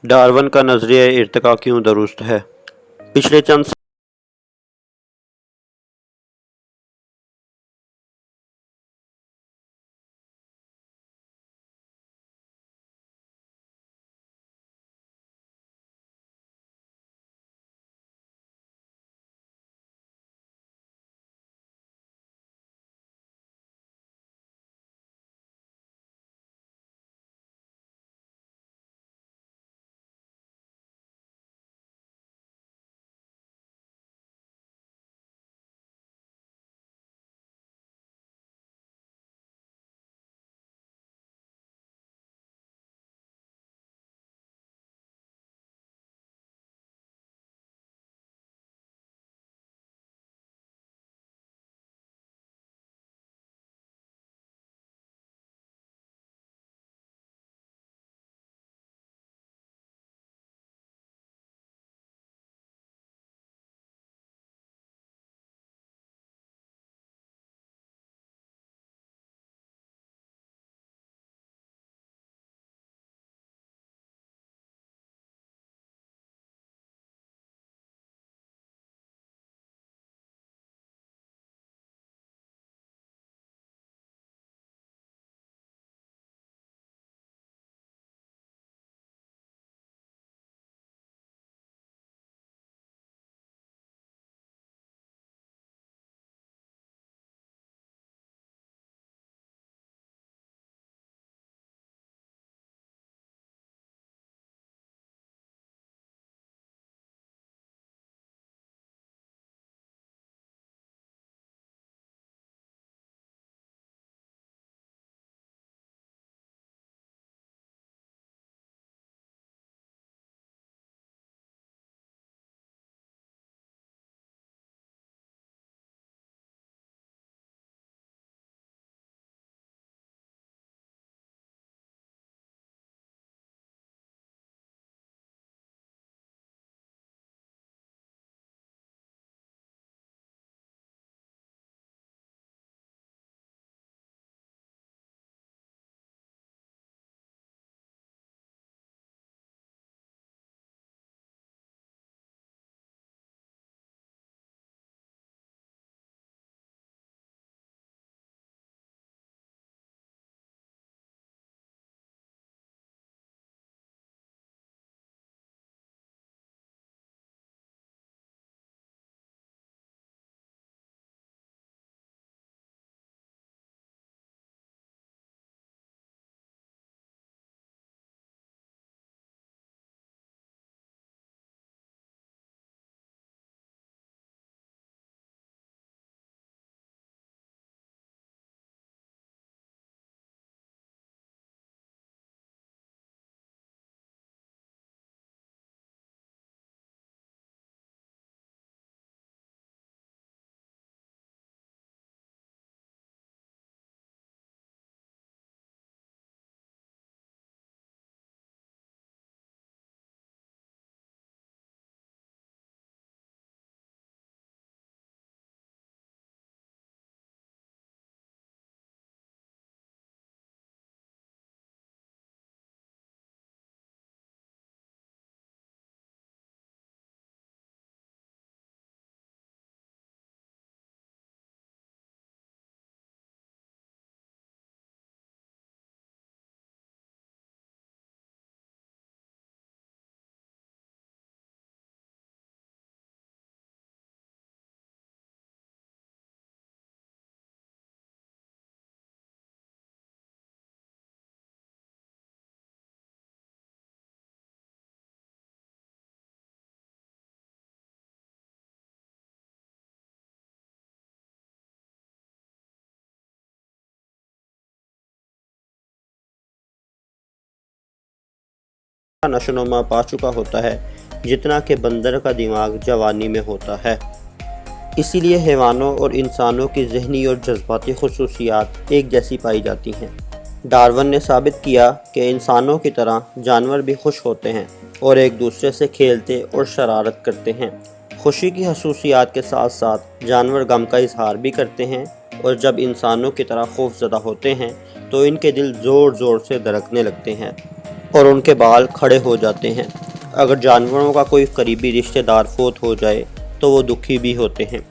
Darwin का नज़रिया इर्तिका क्यों दुरुस्त है? पिछले चंद नशोनुमा पा चुका होता है जितना कि बंदर का दिमाग जवानी में होता है। इसीलिए हैवानों और इंसानों की ज़हनी और जज्बाती खुसूसियात एक जैसी पाई जाती हैं। डार्विन ने साबित किया कि इंसानों की तरह जानवर भी खुश होते हैं और एक दूसरे से खेलते और शरारत करते हैं। खुशी की खसूसियात के साथ साथ जानवर गम का इजहार भी करते हैं और जब इंसानों की तरह खौफज़दा होते हैं तो इनके दिल ज़ोर ज़ोर से धड़कने लगते हैं। और उनके बाल खड़े हो जाते हैं। अगर जानवरों का कोई करीबी रिश्तेदार फोत हो जाए तो वो दुखी भी होते हैं।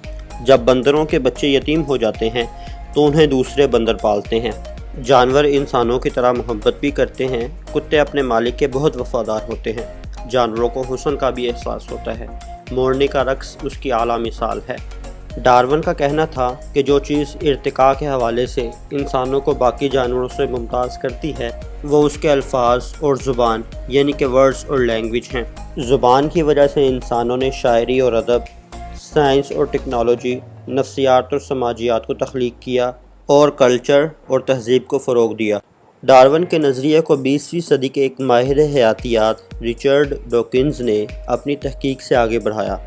जब बंदरों के बच्चे यतीम हो जाते हैं तो उन्हें दूसरे बंदर पालते हैं। जानवर इंसानों की तरह मोहब्बत भी करते हैं। कुत्ते अपने मालिक के बहुत वफादार होते हैं। जानवरों को हुस्न का भी एहसास होता है। मोरनी का रक्स उसकी आला मिसाल है। डार्विन का कहना था कि जो चीज़ इर्तिका के हवाले से इंसानों को बाकी जानवरों से मुमताज़ करती है वो उसके अल्फाज और ज़ुबान यानी कि वर्ड्स और लैंग्वेज हैं। ज़ुबान की वजह से इंसानों ने शायरी और अदब, साइंस और टेक्नोलॉजी, नफ्सियात और समाजियात को तख्लीक किया और कल्चर और तहज़ीब को फ़रोग़ दिया। डार्विन के नज़रिए को 20वीं सदी के एक माहिर हयातियात रिचर्ड डॉकिंस ने अपनी तहकीक से आगे बढ़ाया।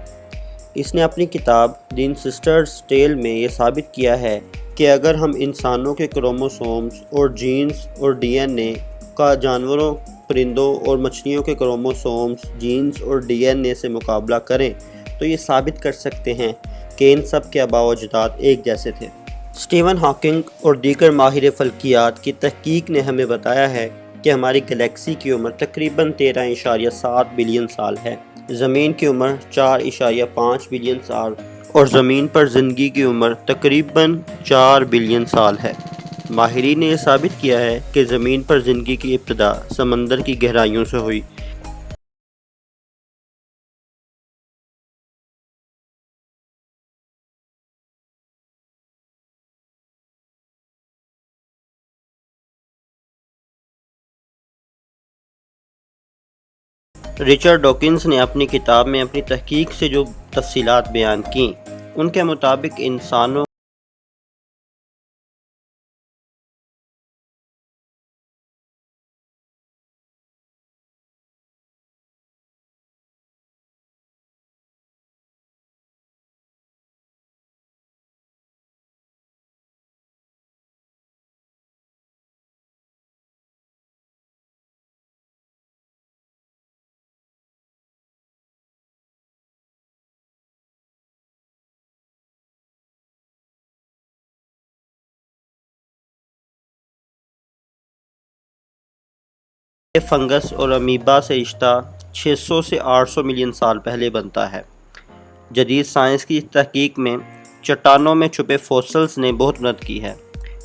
इसने अपनी किताब द इंसेस्टर्स टेल में ये साबित किया है कि अगर हम इंसानों के क्रोमोसोम्स और जीन्स और डीएनए का जानवरों, परिंदों और मछलियों के क्रोमोसोम्स, जीन्स और डीएनए से मुकाबला करें तो ये साबित कर सकते हैं कि इन सब के आबा व अजदाद एक जैसे थे। स्टीवन हॉकिंग और दीगर माहिर फ़ल्कियात की तहकीक ने हमें बताया है कि हमारी गैलेक्सी की उम्र तकरीबन 13.7 बिलियन साल है। ज़मीन की उम्र 4.5 बिलियन साल और ज़मीन पर ज़िंदगी की उम्र तकरीबन 4 बिलियन साल है। माहिरीन ने यह साबित किया है कि ज़मीन पर ज़िंदगी की इब्तिदा समंदर की गहराइयों से हुई। रिचर्ड डॉकिंस ने अपनी किताब में अपनी तहकीक से जो तफसीलात बयान की, उनके मुताबिक इंसानों ये फंगस और अमीबा से रिश्ता 600 से 800 मिलियन साल पहले बनता है। जदीद साइंस की तहकीक में चट्टानों में छुपे फॉसिल्स ने बहुत मदद की है।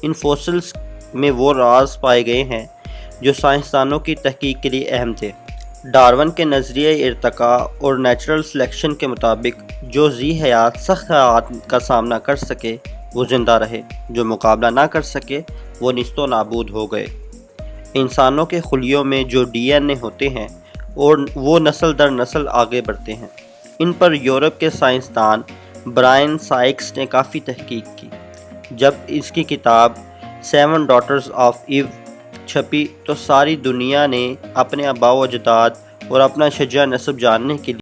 इन फॉसिल्स में वो राज पाए गए हैं जो साइंसदानों की तहकीक के लिए अहम थे। डार्विन के नज़रिए इर्तिका और नेचुरल सिलेक्शन के मुताबिक जो जी हयात सख्त हालात का सामना कर सके वो ज़िंदा रहे, जो मुकाबला ना कर सके वो निस्तो नाबूद हो गए। इंसानों के खुलियों में जो डीएनए होते हैं और वो नस्ल दर नस्ल आगे बढ़ते हैं। इन पर यूरोप के साइंसदान ब्रायन साइक्स ने काफ़ी तहकीक की। जब इसकी किताब 7 डॉटर्स ऑफ ईव छपी तो सारी दुनिया ने अपने आबा व अजदाद और अपना शजा नस्ब जानने के लिए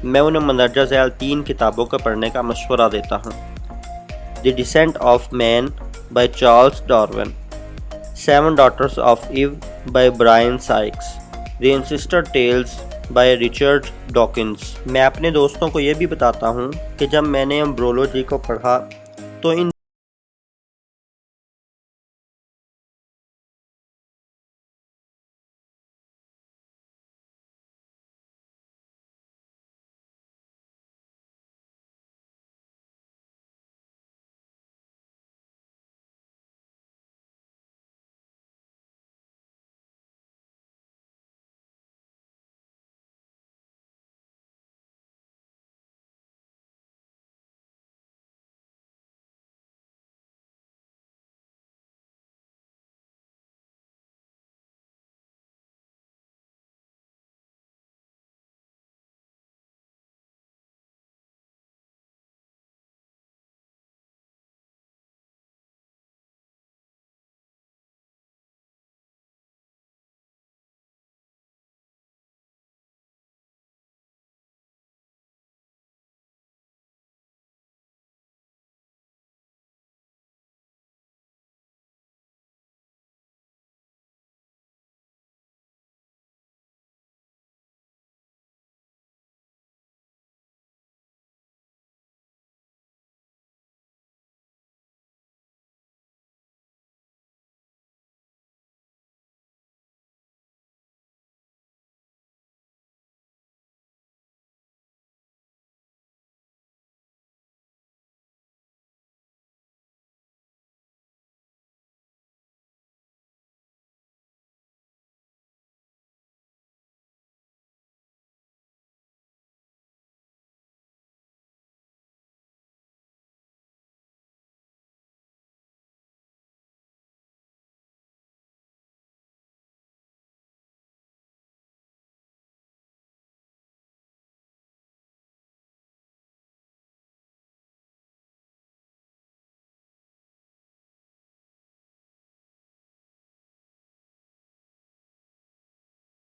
मैं उन्हें मंदरजा झैल 3 किताबों को पढ़ने का मशवरा देता हूँ। The descent of man by Charles Darwin, 7 daughters of Eve by Bryan Sykes, the ancestor tales by Richard Dawkins. मैं अपने दोस्तों को ये भी बताता हूँ कि जब मैंने एम्ब्रोलॉजी को पढ़ा तो इन